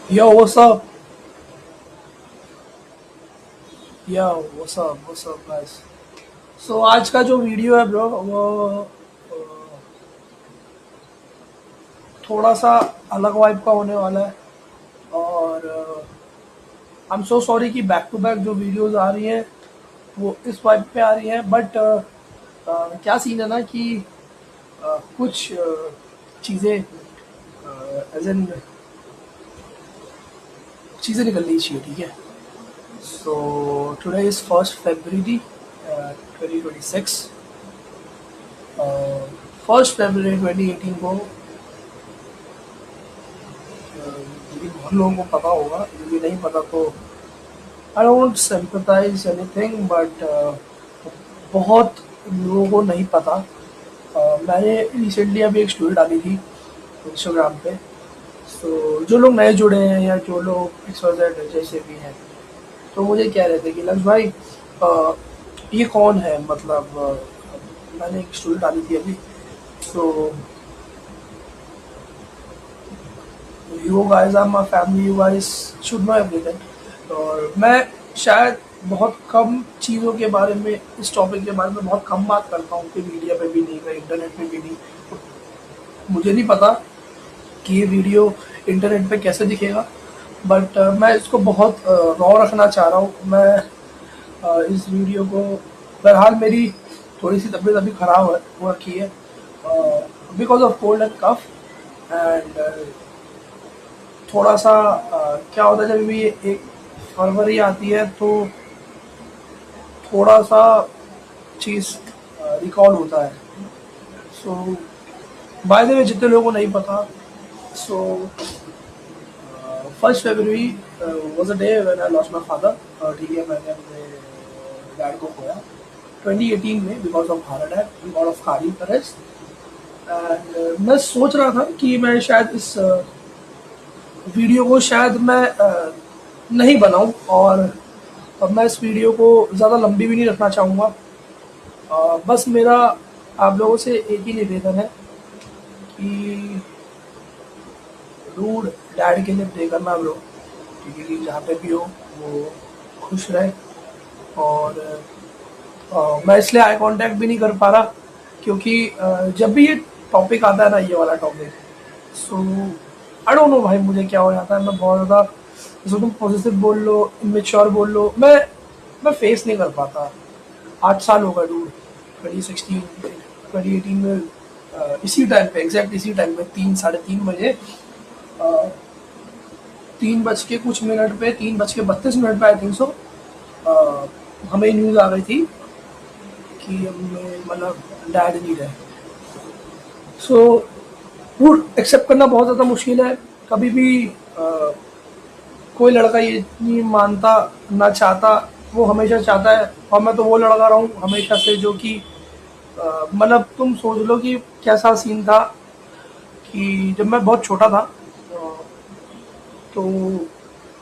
Yo, what's up? Yo, what's up, guys? So आज का जो वीडियो है ब्रो वो थोड़ा सा अलग वाइब का होने वाला है और आई एम सो सॉरी कि बैक टू बैक जो वीडियोस आ रही हैं वो इस वाइब पे आ रही हैं बट क्या सीन है ना कि कुछ चीज़ें एज इन चीज़ें निकलनी चाहिए, ठीक है। सो टुडे इज़ 1 फरवरी 2026। 1 फरवरी 2018 को लेकिन बहुत लोगों को पता होगा, मुझे नहीं पता तो I don't sympathise anything but बहुत लोगों को नहीं पता। मैंने रिसेंटली अभी एक स्टोरी डाली थी इंस्टाग्राम पे। सो जो लोग नए जुड़े हैं या जो लोग XYZ जैसे भी हैं तो मुझे कह रहे थे कि लक्ष्य भाई ये कौन है, मतलब मैंने एक स्टोरी डाली थी अभी। So you guys are my family, you guys should know everything. और मैं शायद बहुत कम चीज़ों के बारे में, इस टॉपिक के बारे में बहुत कम बात करता हूँ कि मीडिया पे भी नहीं, कहीं इंटरनेट पे भी नहीं। मुझे नहीं पता कि ये वीडियो इंटरनेट पे कैसे दिखेगा बट मैं इसको बहुत रॉ रखना चाह रहा हूँ। मैं इस वीडियो को, बहरहाल मेरी थोड़ी सी तबीयत अभी ख़राब हो रखी है because of cold and cough and थोड़ा सा क्या होता है जब भी एक फरवरी आती है तो थोड़ा सा चीज़ रिकॉल होता है। सो बाय द वे जितने लोगों को नहीं पता, so 1 February was a day when I lost my father. ठीक है, मैंने अपने डैड को खोया 2018 में because of heart attack, because of cardiac arrest. And मैं सोच रहा था कि मैं शायद इस वीडियो को शायद मैं नहीं बनाऊं और अब मैं इस वीडियो को ज़्यादा लंबी भी नहीं रखना चाहूँगा। बस मेरा आप लोगों से एक ही निवेदन है कि रूड डैड के लिए प्रे करना ब्रो, ठीक है, कि जहाँ पे भी हो वो खुश रहे। और मैं इसलिए आई कांटेक्ट भी नहीं कर पा रहा क्योंकि जब भी ये टॉपिक आता है ना, ये वाला topic, so I don't no भाई मुझे क्या हो जाता है। मैं बहुत ज़्यादा, जैसे तुम पॉजिटिव बोल लो, इमेच्योर बोल लो, मैं फेस नहीं कर पाता। 8 साल होगा डूड, 2016 2018 में इसी टाइम पे, एग्जैक्ट इसी टाइम पे 3 साढ़े 3 बजे, 3 बज के कुछ मिनट पे, 3 बज के 32 मिनट पे आई थिंक सो, हमें न्यूज़ आ गई थी कि हमें मतलब डैड नहीं रहे। सो वो एक्सेप्ट करना बहुत ज़्यादा मुश्किल है। कभी भी कोई लड़का ये नहीं मानता, ना चाहता, वो हमेशा चाहता है। और मैं तो वो लड़का रहा हूँ हमेशा से जो कि मतलब तुम सोच लो कि कैसा सीन था कि जब मैं बहुत छोटा था तो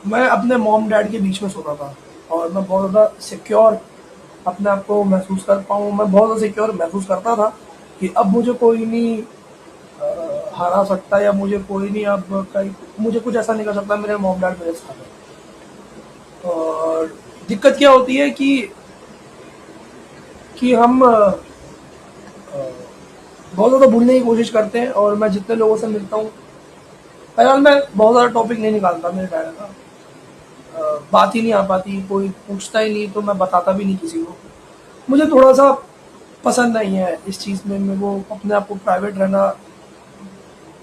मैं अपने मॉम डैड के बीच में सोता था और मैं बहुत ज़्यादा सिक्योर अपने आप को महसूस कर पाऊँ। मैं बहुत ज़्यादा सिक्योर महसूस करता था कि अब मुझे कोई नहीं हरा सकता या मुझे कोई नहीं अब कहीं मुझे कुछ ऐसा नहीं कर सकता, मेरे मॉम डैड मेरे साथ है। और दिक्कत क्या होती है कि हम बहुत ज़्यादा भूलने की कोशिश करते हैं। और मैं जितने लोगों से मिलता हूँ, बहरहाल मैं बहुत ज़्यादा टॉपिक नहीं निकालता मेरे डैड का, बात ही नहीं आ पाती, कोई पूछता ही नहीं तो मैं बताता भी नहीं किसी को। मुझे थोड़ा सा पसंद नहीं है इस चीज़ में, मेरे को अपने आप को प्राइवेट रहना,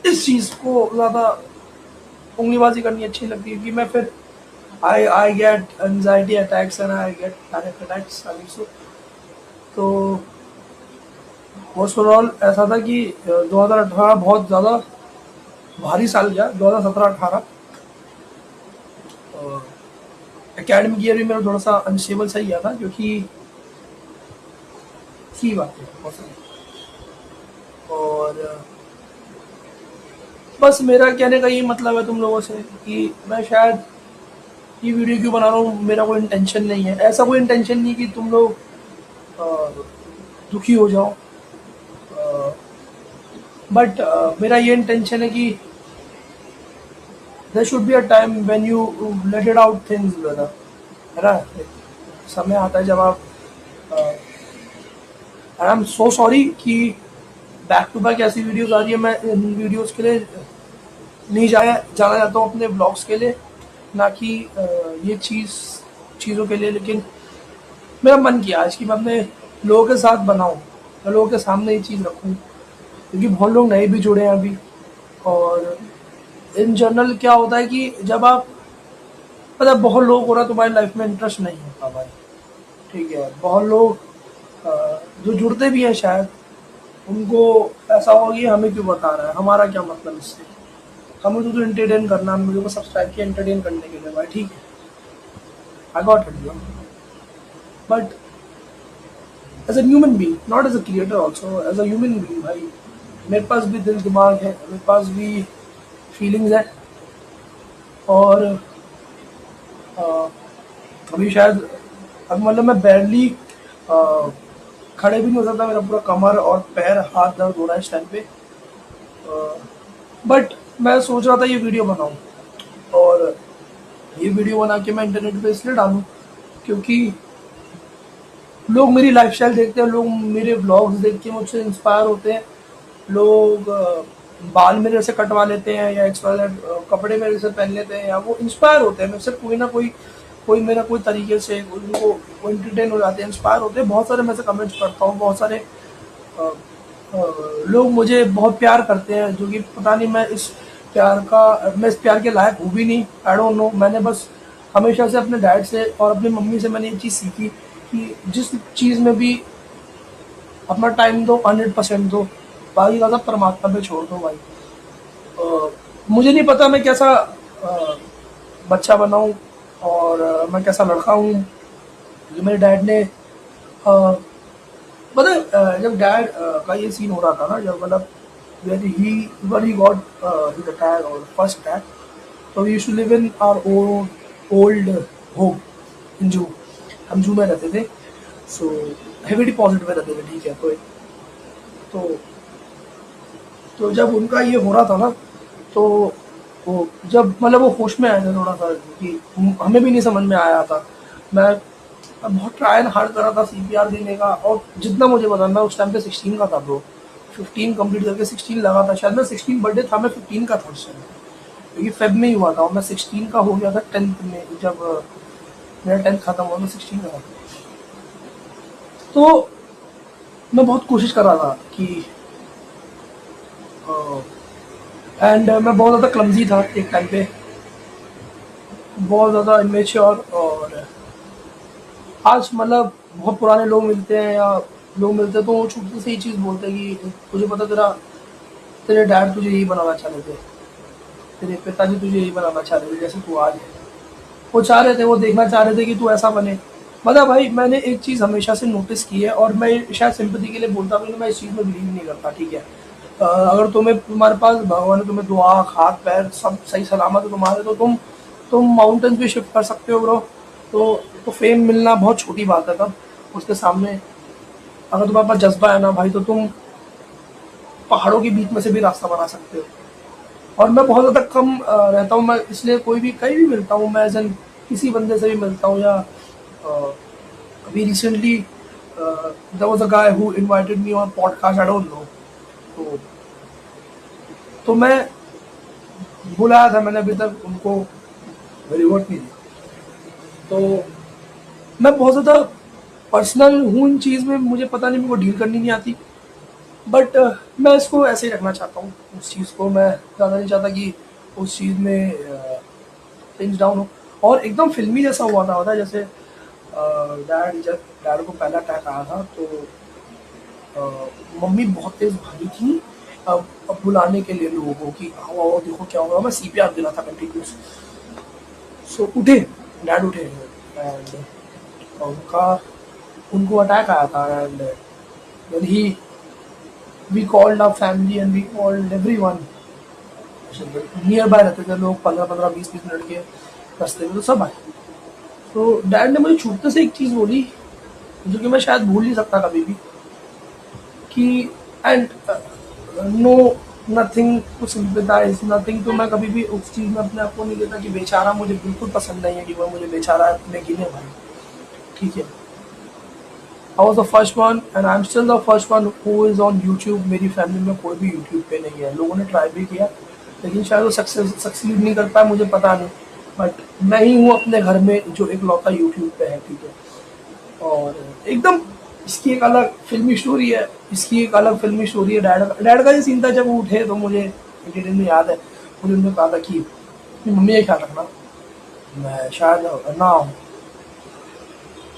इस चीज़ को ज़्यादा उंगलीबाजी करनी अच्छी लगती है कि मैं फिर I get anxiety attacks and I get panic attacks I saw. तो ओवरऑल ऐसा था कि 2018 बहुत ज़्यादा भारी साल गया, 2017-18 एकेडमिक ईयर भी मेरा थोड़ा सा अनस्टेबल सा ही गया था क्योंकि सी बात है बहुत सारी। और बस मेरा कहने का ये मतलब है तुम लोगों से कि मैं शायद ये वीडियो क्यों बना रहा हूँ, मेरा कोई इंटेंशन नहीं है, ऐसा कोई इंटेंशन नहीं कि तुम लोग दुखी हो जाओ, बट मेरा ये इंटेंशन है कि there should be a time when you let it out things brother, है ना? समय आता है जब आप आई एम सो सॉरी कि बैक टू बैक ऐसी वीडियोस आ रही है। मैं इन वीडियोस के लिए नहीं जाना चाहता हूँ अपने ब्लॉग्स के लिए, ना कि ये चीज़ों के लिए, लेकिन मेरा मन किया आज कि मैं अपने लोगों के साथ बनाऊँ, मैं लोगों के सामने ये चीज़ रखूँ, क्योंकि बहुत लोग नए भी जुड़े हैं अभी। और इन जनरल क्या होता है कि जब आप, मतलब बहुत लोग हो रहा तुम्हारी लाइफ में इंटरेस्ट नहीं होता भाई, ठीक है? बहुत लोग जो जुड़ते भी हैं शायद उनको ऐसा हो कि हमें क्यों बता रहा है, हमारा क्या मतलब इससे, हमें तो एंटरटेन करना, हम मुझे को सब्सक्राइब किया एंटरटेन करने के लिए भाई, ठीक है, I got it, but as a human being, not as a creator, also as a human being भाई, मेरे पास भी दिल दिमाग है, मेरे पास भी फीलिंग्स है। और अ, अभी शायद, अब मतलब मैं बैरली खड़े भी नहीं हो सकता, मेरा पूरा कमर और पैर हाथ दर्द हो रहा है इस टाइम पे। बट मैं सोच रहा था ये वीडियो बनाऊं, और ये वीडियो बना के मैं इंटरनेट पे इसलिए डालूं क्योंकि लोग मेरी लाइफस्टाइल देखते हैं, लोग मेरे व्लॉग्स देख के मुझसे इंस्पायर होते हैं, लोग बाल मेरे से कटवा लेते हैं या एक्सवाइजेड कपड़े मेरे से पहन लेते हैं, या वो इंस्पायर होते हैं मेरे से, कोई ना कोई कोई मेरा कोई तरीके से उनको वो एंटरटेन हो जाते हैं, इंस्पायर होते हैं। बहुत सारे मैं से कमेंट्स पढ़ता हूँ, बहुत सारे अ, लोग मुझे बहुत प्यार करते हैं, जो कि पता नहीं मैं इस प्यार के लायक हूँ भी नहीं, आई डोंट नो। मैंने बस हमेशा से अपने डैड से और अपनी मम्मी से मैंने ये चीज़ सीखी कि जिस चीज़ में भी अपना टाइम दो, 100% दो, बाकी का सब परमात्मा पे छोड़ दो भाई। मुझे नहीं पता मैं कैसा बच्चा बनाऊं, और मैं कैसा लड़का हूँ, जो मेरे डैड ने पता है, जब डैड का ये सीन हो रहा था ना, जब मतलब when he got his attack or first attack, so we used to live in our old home in जू, हम जू में रहते थे, सो हेवी डिपॉजिट में रहते थे, ठीक है? तो तो जब उनका ये हो रहा था ना, तो वो जब मतलब वो होश में आए थे थोड़ा सा, कि हमें भी नहीं समझ में आया था। मैं बहुत ट्राई एंड हार्ड कर रहा था सीपीआर देने का, और जितना मुझे पता, मैं उस टाइम पे 16 का था ब्रो, 15 कंप्लीट करके 16 लगा था शायद, मैं 16 बर्थडे था, मैं 15 का था उस टाइम, क्योंकि फेब में ही हुआ था, और मैं 16 का हो गया था 10th में, जब मेरा 10th खत्म हुआ, मैं 16 का था। तो मैं बहुत कोशिश कर रहा था कि एंड मैं बहुत ज़्यादा क्लमजी था एक टाइम पे, बहुत ज़्यादा इमेच्योर। और आज मतलब बहुत पुराने लोग मिलते हैं, या लोग मिलते हैं, तो वो छोटी सी चीज़ बोलते हैं कि तुझे पता, तेरे डैड तुझे यही बनाना चाह रहे थे, तेरे पिताजी तुझे यही बनाना चाह रहे थे जैसे तू आज है। वो चाह रहे थे, वो देखना चाह रहे थे कि तू ऐसा बने। मतलब भाई मैंने एक चीज़ हमेशा से नोटिस की है, और मैं शायद सिंपैथी के लिए बोलता हूँ, मैं इस चीज़ में बिलीव नहीं करता, ठीक है? अगर तुम्हारे पास भगवान ने तुम्हें दो आँख, हाथ पैर सब सही सलामत है तुम्हारे, तो तुम माउंटेन्स भी शिफ्ट कर सकते हो ब्रो। तो फेम मिलना बहुत छोटी बात है तब उसके सामने। अगर तुम्हारे पास जज्बा है ना भाई, तो तुम पहाड़ों के बीच में से भी रास्ता बना सकते हो। और मैं बहुत ज़्यादा कम रहता हूँ, मैं इसलिए कोई भी कहीं भी मिलता हूँ, मैं एज एन किसी बंदे से भी मिलता हूँ, या अभी recently there was a guy who invited me on podcast, I don't know. तो तो मैं बुलाया था, मैंने अभी तक उनको रिवॉर्ड नहीं दिया। तो मैं बहुत ज़्यादा पर्सनल हूँ इन चीज़ में, मुझे पता नहीं, मेरे को डील करनी नहीं आती। बट मैं इसको ऐसे ही रखना चाहता हूँ, उस चीज़ को मैं ज़्यादा नहीं चाहता कि उस चीज़ में थिंग्स डाउन हो। और एकदम फिल्मी जैसा हुआ था, जैसे जब डैड को पहला अटैक आया था, तो मम्मी बहुत तेज़ भागी थी अब बुलाने के लिए लोगों को कि आओ आओ देखो क्या हुआ। मैं सीपीआर दिला था कंटिन्यूस। सो उठे, डैड उठे, एंड उनका उनको अटैक आया था, and then he we called our family and we called everyone. Nearby रहते थे लोग, 15-15, 20-20 मिनट के रास्ते में, तो सब आए। तो डैड ने मुझे छूटते से एक चीज़ बोली, जो कि मैं शायद भूल नहीं सकता कभी भी, कि and no nothing to sympathise, nothing to, मैं कभी भी उस चीज़ में अपने आप को नहीं देता कि बेचारा, मुझे बिल्कुल पसंद नहीं है कि वह मुझे बेचारा में गिने भाई, ठीक है। I was the first one and I am still the first one who is on YouTube. मेरी फैमिली में कोई भी यूट्यूब पे नहीं है, लोगों ने ट्राई भी किया लेकिन शायद वो सक्सीड नहीं कर पाया, मुझे पता नहीं। बट मैं ही हूँ अपने घर में जो एक लौता यूट्यूब पे है, ठीक है। और एकदम इसकी एक अलग फिल्मी स्टोरी है, इसकी एक अलग फिल्मी स्टोरी है। डैड का ये सीन था जब वो उठे तो मुझे डिटेल में याद है, मुझे उन्होंने कहा था कि अपनी मम्मी का ख्याल रखना, मैं शायद ना आऊँ।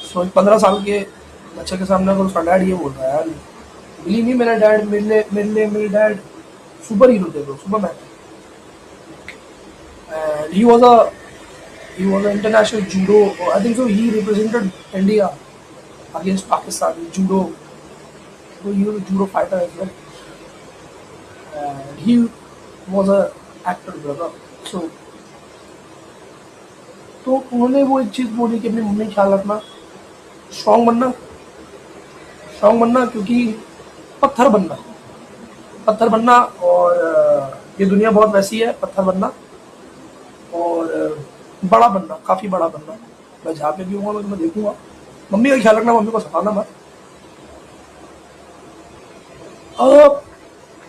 सो 15 साल के बच्चे के सामने अगर उसका डैड ये बोल रहा है यार, बिलीव नहीं, मेरा डैड मेरे डैड सुपर हीरो थे, Superman. And he was an international judo, I think so, he represented India against Pakistan in judo. So he was a judo fighter as well. And he was a actor brother. So तो उन्होंने वो एक चीज़ बोली कि अपनी mummy का ख्याल रखना, स्ट्रांग बनना, स्ट्रांग बनना, क्योंकि पत्थर बनना, पत्थर बनना। और ये दुनिया बहुत वैसी है, पत्थर बनना और बड़ा बनना, काफ़ी बड़ा बनना। मैं जहाँ पे भी हूँ मैं तुम्हें देखूंगा, मम्मी का ख्याल रखना, मम्मी को सताना मत।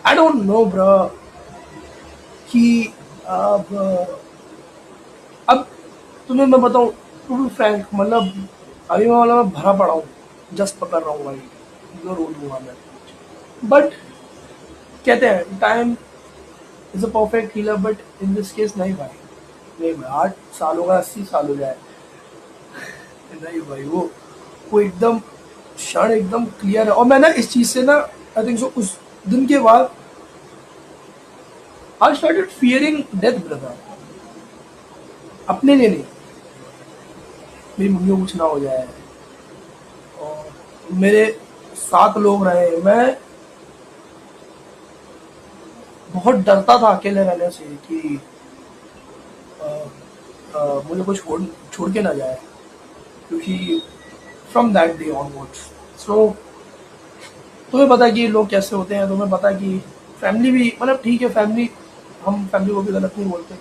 आई डोंट नो ब्रो कि अब अब तुम्हें मैं बताऊँ, टू बी फ्रैंक, मतलब अभी मैं भरा पड़ा हूँ, जस्ट पकड़ रहा हूँ भाई, जो रोल दूंगा मैं। बट कहते हैं time is a perfect healer, but in this case नहीं भाई, नहीं भाई, 8 साल होगा, 80 साल हो जाए, नहीं भाई, वो एकदम क्षण एकदम क्लियर है। और मैं ना इस चीज़ से ना, आई थिंक सो, उस दिन के बाद I started fearing death brother. अपने लिए नहीं, मेरी मम्मी को कुछ ना हो जाए, और मेरे साथ लोग रहे। मैं बहुत डरता था अकेले रहने से कि अ, मुझे कोई छोड़ के ना जाए, क्योंकि फ्रॉम दैट डे ऑनवर्ड्स। सो तुम्हें पता है कि लोग कैसे होते हैं, तुम्हें पता है कि फैमिली भी, मतलब ठीक है, फैमिली, हम फैमिली को भी गलत नहीं बोलते,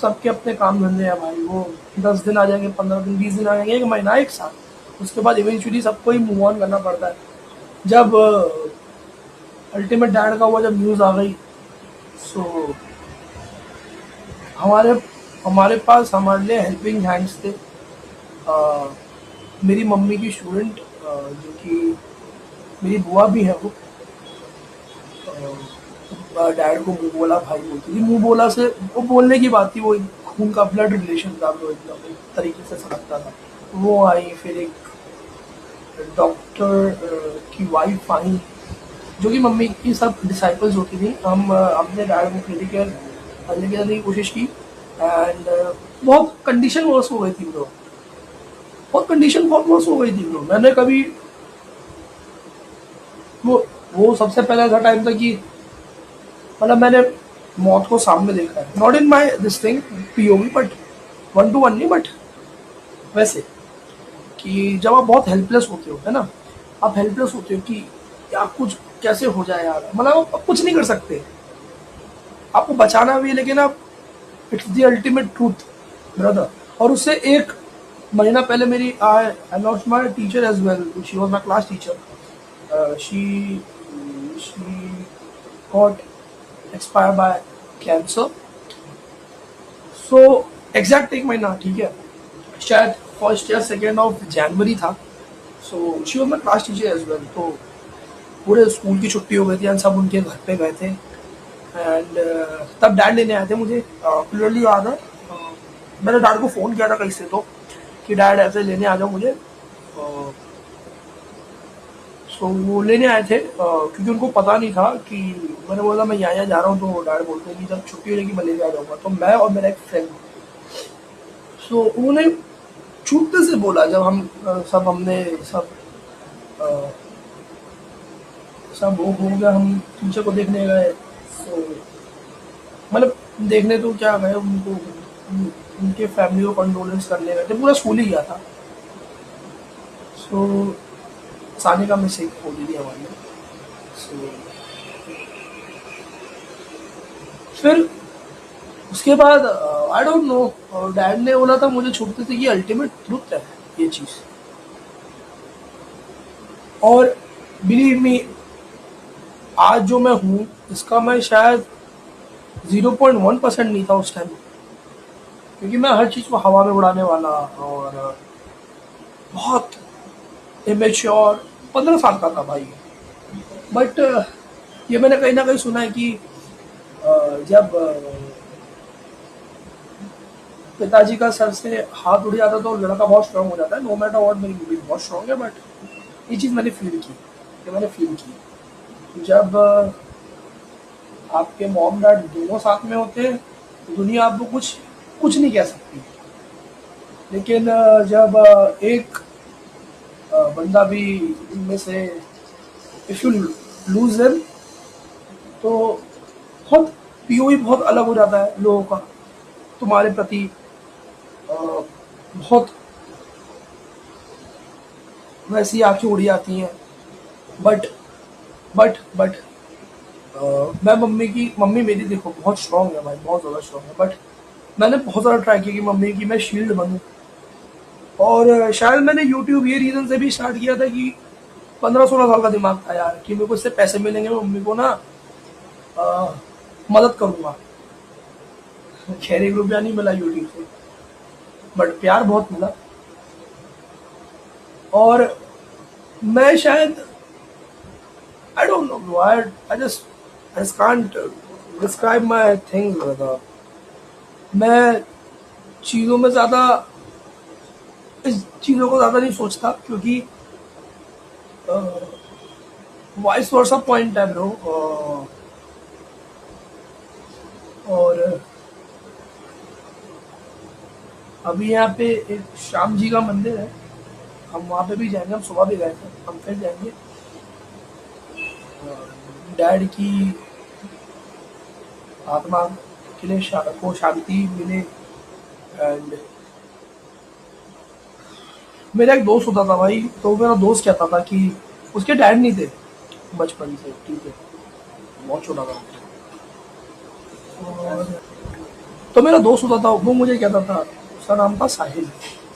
सबके अपने काम धंधे हैं भाई। वो 10 दिन आ जाएंगे, 15 दिन, 20 दिन आ जाएंगे, एक महीना, एक साल, उसके बाद इवेंचुअली सबको ही मूव ऑन करना पड़ता है। जब अल्टीमेट डैड का हुआ, जब न्यूज़ आ गई, सो हमारे हमारे पास हमारे लिए हेल्पिंग हैंड्स थे। अ, मेरी मम्मी की स्टूडेंट, जो कि मेरी बुआ भी है, वो डैड को मुंह बोला भाई बोलती थी। मुंह बोला से वो बोलने की बात थी, वो एक खून का ब्लड रिलेशन था, तो एकदम एक तरीके से समझता था। वो आई, फिर एक डॉक्टर की वाइफ आई, जो कि मम्मी की सब डिसाइपल्स होती थी। हम अपने डैड को क्रिटिकल लेके जाने की कोशिश की, एंड बहुत कंडीशन वर्स हो गई थी ब्रो, बहुत कंडीशन बहुत वर्स हो गई थी ब्रो। मैंने कभी वो सबसे पहले ऐसा टाइम था कि, मतलब मैंने मौत को सामने देखा है, not in my this thing POV, but 1 to 1 नहीं, बट वैसे कि जब आप बहुत हेल्पलेस होते हो, है ना, आप हेल्पलेस होते हो कि यार कुछ कैसे हो जाए यार, मतलब आप कुछ नहीं कर सकते, आपको बचाना भी है, लेकिन आप, it's the ultimate truth brother. और उससे 1 महीना पहले मेरी I lost my teacher as well, she was my class teacher. She got expire by cancer. So exact 1 महीना, ठीक है, शायद 1st या 2nd of January था। So she was my class teacher as well. तो पूरे स्कूल की छुट्टी हो गई थी एंड सब उनके घर पे गए थे, एंड तब डैड लेने आए थे मुझे, क्लियरली याद है। मैंने डैड को फ़ोन किया था कहीं से, तो कि डैड ऐसे लेने आ जाओ मुझे। सो वो लेने आए थे, क्योंकि उनको पता नहीं था कि, मैंने बोला मैं यहाँ जा रहा हूँ, तो डैड बोलते हैं कि जब छुट्टी हो जाएगी मैं लेके आ जाऊँगा। तो मैं और मेरा एक फ्रेंड, सो उन्होंने छूटते से बोला, जब हम सब हमने सब अ, सब वो हो गया, हम टीचर को देखने गए। सो मतलब देखने तो क्या गए, उनको उनके फैमिली को कंडोलेंस करने गए थे, पूरा स्कूल ही गया था। सो सानिका मिस एक होली थी हमारी। सो फिर उसके बाद आई डोंट नो, डैड ने बोला था मुझे छोटे से ये अल्टीमेट ट्रुथ है ये चीज़। और बिलीव मी, आज जो मैं हूँ इसका मैं शायद 0.1% नहीं था उस टाइम, क्योंकि मैं हर चीज़ को हवा में उड़ाने वाला और बहुत इमेच्योर 15 साल का था भाई। बट ये मैंने कहीं ना कहीं सुना है कि जब पिताजी का सर से हाथ उड़ जाता तो लड़का बहुत स्ट्रांग हो जाता है। नो मैटर व्हाट, मेरी बीवी बहुत स्ट्रांग है, बट ये चीज़ मैंने फील की, जब आपके मॉम डैड दोनों साथ में होते हैं तो दुनिया आपको कुछ कुछ नहीं कह सकती। लेकिन जब एक बंदा भी इनमें से, इफ यू लूज देम, तो बहुत पीओई बहुत अलग हो जाता है लोगों का तुम्हारे प्रति। बहुत वैसी आंखें उड़ी जाती हैं। बट बट मैं मम्मी मेरी देखो बहुत स्ट्रांग है भाई, बहुत ज़्यादा स्ट्रांग है। बट मैंने बहुत ज़्यादा ट्राई किया कि मम्मी की मैं शील्ड बनूं। और शायद मैंने यूट्यूब ये रीज़न से भी स्टार्ट किया था कि 15-16 साल का दिमाग था यार, कि मेरे को इससे पैसे मिलेंगे, मैं मम्मी को ना अ, मदद करूंगा। खैर 1 रुपया नहीं मिला यूट्यूब से, बट प्यार बहुत मिला। और मैं शायद, आई don't no, I just can't describe my things brother. मैं चीज़ों में ज़्यादा, इस चीज़ों को ज़्यादा नहीं सोचता, क्योंकि वॉइस वर्सा पॉइंट है ब्रो। और अभी यहाँ पे एक श्याम जी का मंदिर है, हम वहाँ पे भी जाएंगे। हम सुबह भी गए थे, हम फिर जाएंगे। डैड की आत्मा के लिए को शांति मिले। एंड मेरा एक दोस्त होता था भाई, तो मेरा दोस्त कहता था कि उसके डैड नहीं थे बचपन से, ठीक है, बहुत छोटा था। और तो मेरा दोस्त होता था, वो मुझे कहता था, उसका नाम था साहिल।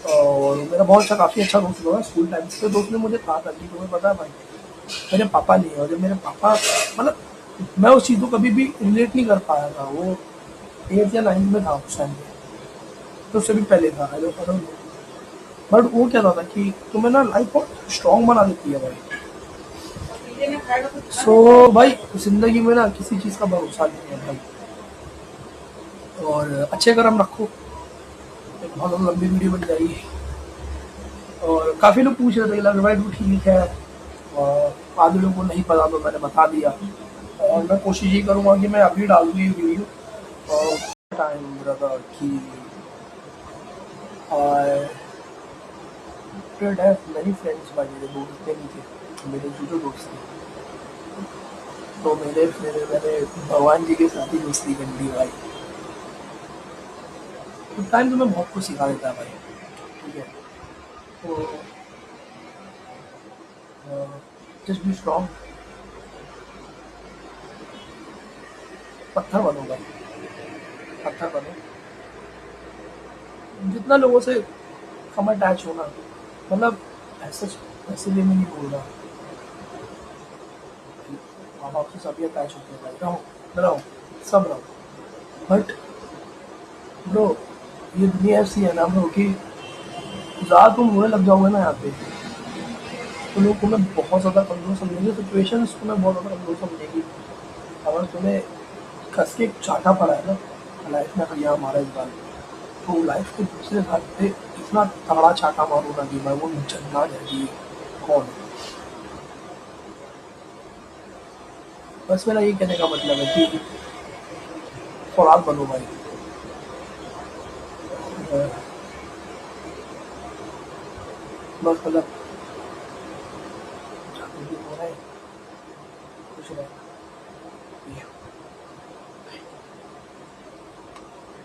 और मेरा बहुत अच्छा, काफ़ी अच्छा दोस्त हुआ स्कूल टाइम से। दोस्त ने मुझे कहा था कि तुम्हें पता है भाई, मेरे पापा नहीं है। और जब मेरे पापा, मतलब मैं उस चीज़ को कभी भी रिलेट नहीं कर पाया था। वो 8th या 9th में था उस टाइम पे, तो उससे भी पहले था। आई डोंट नो, बट वो कहता था कि तुम्हें ना लाइफ बहुत स्ट्रॉन्ग बना देती है भाई। सो भाई जिंदगी में ना किसी चीज़ का भरोसा नहीं है भाई। और अच्छे कर्म रखो, एक बहुत लंबी वीडियो बन जाएगी। और काफ़ी लोग पूछ रहे थे लग भाई तू ठीक है, और आधे लोगों को नहीं पता तो मैंने बता दिया। और मैं कोशिश ये करूँगा कि मैं अभी डाल दूँ ये वीडियो। और टाइम ब्रदर की डिड हैव मेनी फ्रेंड्स भाई, मेरे दोस्त इतने नहीं थे, मेरे जो दोस्त थे। तो मेरे मैंने भगवान जी के साथ ही दोस्ती कर ली भाई। तो टाइम तुम्हें बहुत कुछ सिखा देता है भाई, ठीक है। तो जस्ट बी स्ट्रॉन्ग, पत्थर बनो भाई, पत्थर बनो। जितना लोगों से कम अटैच होना, मतलब ऐसे ऐसे लिए मैं नहीं बोल रहा, माँ बाप से सभी अटैच होते हैं भाई, रहो सब रहो। बट ब्रो, ये दुनिया ऐसी है ना ब्रो कि ज़्यादा तुम रोने लग जाओगे ना यहाँ पे, तो लोग तुम्हें बहुत ज़्यादा कमज़ोर समझेंगे, सिचुएशंस तुम्हें बहुत ज़्यादा कमज़ोर समझेगी। अगर तुम्हें कस के चाटा पड़ा है ना लाइफ में, अगर यहाँ हमारा इस बार, तो लाइफ के दूसरे हाथ पे इतना तगड़ा चाटा मारो ना कि भाई वो जन्ना जाएगी कौन। बस मेरा ये कहने का मतलब है कि फौलाद बनो भाई। बस मतलब हो रहा है कुछ नहीं।